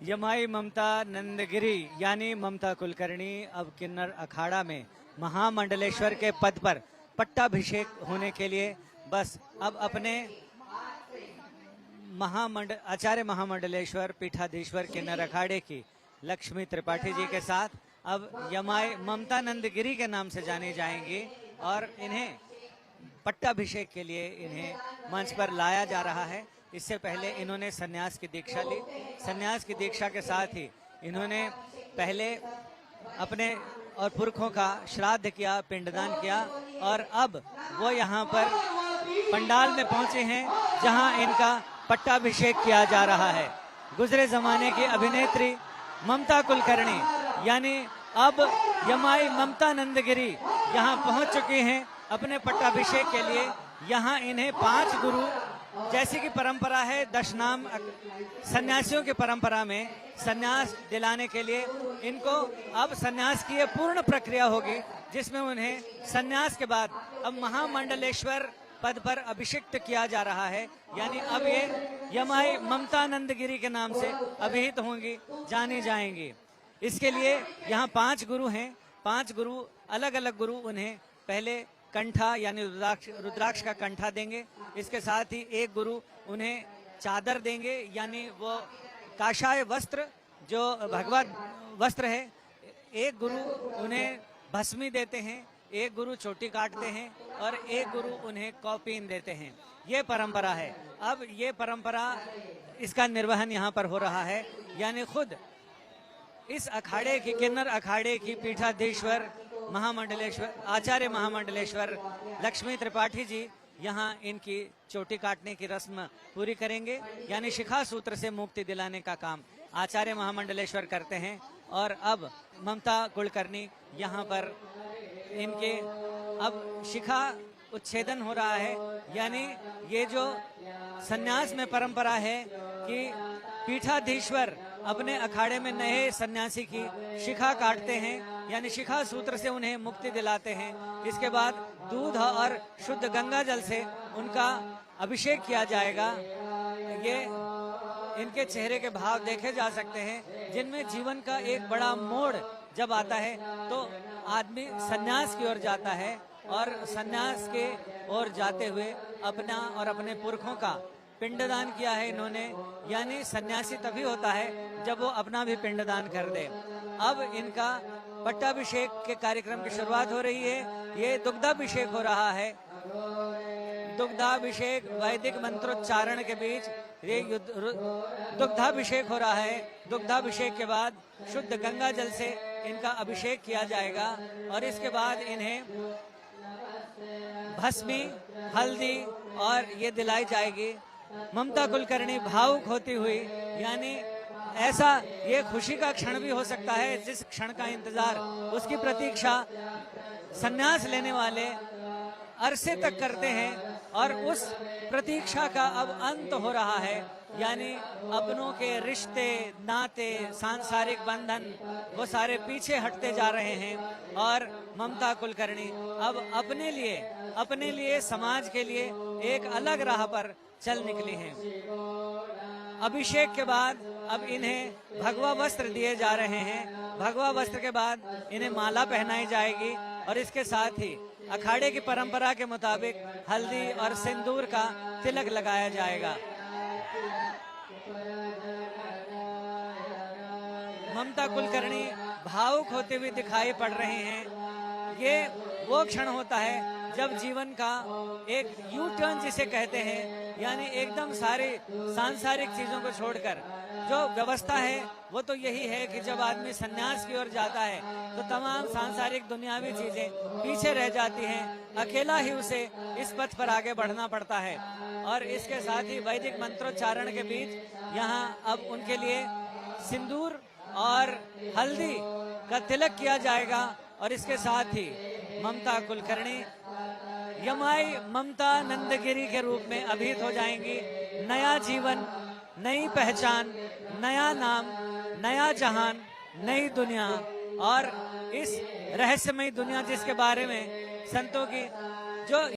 यमाई ममता नंदगिरी यानी ममता कुलकर्णी अब किन्नर अखाड़ा में महामंडलेश्वर के पद पर पट्टाभिषेक होने के लिए बस अब अपने आचार्य महामंडलेश्वर पीठाधीश्वर किन्नर अखाड़े की लक्ष्मी त्रिपाठी जी के साथ अब यमाई ममता नंदगिरी के नाम से जानी जाएंगी और इन्हें पट्टाभिषेक के लिए इन्हें मंच पर लाया जा रहा है। इससे पहले इन्होंने सन्यास की दीक्षा ली। सन्यास की दीक्षा के साथ ही इन्होंने पहले अपने और पुरखों का श्राद्ध किया, पिंडदान किया और अब वो यहाँ पर पंडाल में पहुंचे हैं जहां इनका पट्टाभिषेक किया जा रहा है। गुजरे जमाने की अभिनेत्री ममता कुलकर्णी यानी अब यमाई ममता नंदगिरी यहाँ पहुंच चुकी हैं अपने पट्टाभिषेक के लिए। यहाँ इन्हें 5 गुरु जैसी की परंपरा है, दशनाम सन्यासियों की परंपरा में सन्यास दिलाने के लिए इनको अब सन्यास की ये पूर्ण प्रक्रिया होगी जिसमें उन्हें सन्यास के बाद अब महामंडलेश्वर पद पर अभिषिक्त किया जा रहा है। यानी अब ये यमाई ममता नंदगिरी के नाम से अभिहित होंगी, जानी जाएंगी। इसके लिए यहाँ 5 गुरु हैं। 5 गुरु अलग अलग गुरु उन्हें पहले कंठा यानी रुद्राक्ष का कंठा देंगे। इसके साथ ही एक गुरु उन्हें चादर देंगे यानी वो काशाय वस्त्र जो भगवत वस्त्र है। एक गुरु उन्हें भस्मी देते हैं, एक गुरु चोटी काटते हैं और एक गुरु उन्हें कौपीन देते हैं। ये परंपरा है। अब ये परंपरा इसका निर्वहन यहाँ पर हो रहा है। यानी खुद इस अखाड़े की किन्नर अखाड़े की पीठाधीश्वर महामंडलेश्वर आचार्य महामंडलेश्वर लक्ष्मी त्रिपाठी जी यहाँ इनकी चोटी काटने की रस्म पूरी करेंगे। यानी शिखा सूत्र से मुक्ति दिलाने का काम आचार्य महामंडलेश्वर करते हैं। और अब ममता कुलकर्णी यहाँ पर इनके अब शिखा उच्छेदन हो रहा है। यानी ये जो सन्यास में परंपरा है कि पीठाधीश्वर अपने अखाड़े में नए सन्यासी की शिखा काटते हैं यानी शिखा सूत्र से उन्हें मुक्ति दिलाते हैं। इसके बाद दूध और शुद्ध गंगा जल से उनका अभिषेक किया जाएगा। ये इनके चेहरे के भाव देखे जा सकते हैं जिनमें जीवन का एक बड़ा मोड़ जब आता है तो आदमी सन्यास की ओर जाता है और सन्यास के ओर जाते हुए अपना और अपने पुरखों का पिंडदान किया है इन्होंने। यानी सन्यासी तभी होता है जब वो अपना भी पिंडदान कर दे। अब इनका पट्टाभिषेक के कार्यक्रम की शुरुआत हो रही है। ये दुग्धाभिषेक हो रहा है। दुग्धाभिषेक वैदिक मंत्रोच्चारण के बीच ये दुग्धाभिषेक हो रहा है। दुग्धाभिषेक के बाद शुद्ध गंगा जल से इनका अभिषेक किया जाएगा और इसके बाद इन्हें भस्मी, हल्दी और ये दिलाई जाएगी। ममता कुलकर्णी भावुक होती हुई यानी ऐसा ये खुशी का क्षण भी हो सकता है जिस क्षण का इंतजार उसकी प्रतीक्षा सन्यास लेने वाले अरसे तक करते हैं और उस प्रतीक्षा का अब अंत हो रहा है। यानी अपनों के रिश्ते नाते सांसारिक बंधन वो सारे पीछे हटते जा रहे हैं और ममता कुलकर्णी अब अपने लिए समाज के लिए एक अलग राह पर चल निकली हैं। अभिषेक के बाद अब इन्हें भगवा वस्त्र दिए जा रहे हैं। भगवा वस्त्र के बाद इन्हें माला पहनाई जाएगी और इसके साथ ही अखाड़े की परंपरा के मुताबिक हल्दी और सिंदूर का तिलक लगाया जाएगा। ममता कुलकर्णी भावुक होते हुए दिखाई पड़ रहे हैं। ये वो क्षण होता है जब जीवन का एक यू टर्न जिसे कहते हैं यानी एकदम सारे सांसारिक चीजों को छोड़कर जो व्यवस्था है वो तो यही है कि जब आदमी सन्यास की ओर जाता है तो तमाम सांसारिक दुनियावी चीजें पीछे रह जाती हैं। अकेला ही उसे इस पथ पर आगे बढ़ना पड़ता है। और इसके साथ ही वैदिक मंत्रोच्चारण के बीच यहाँ अब उनके लिए सिंदूर और हल्दी का तिलक किया जाएगा और इसके साथ ही ममता कुलकर्णी यमाई ममता नंदगिरी के रूप में अभिहित हो जाएंगी। नया जीवन, नई पहचान, नया नाम, नया जहान, नई दुनिया और इस रहस्यमयी दुनिया जिसके बारे में संतों की जो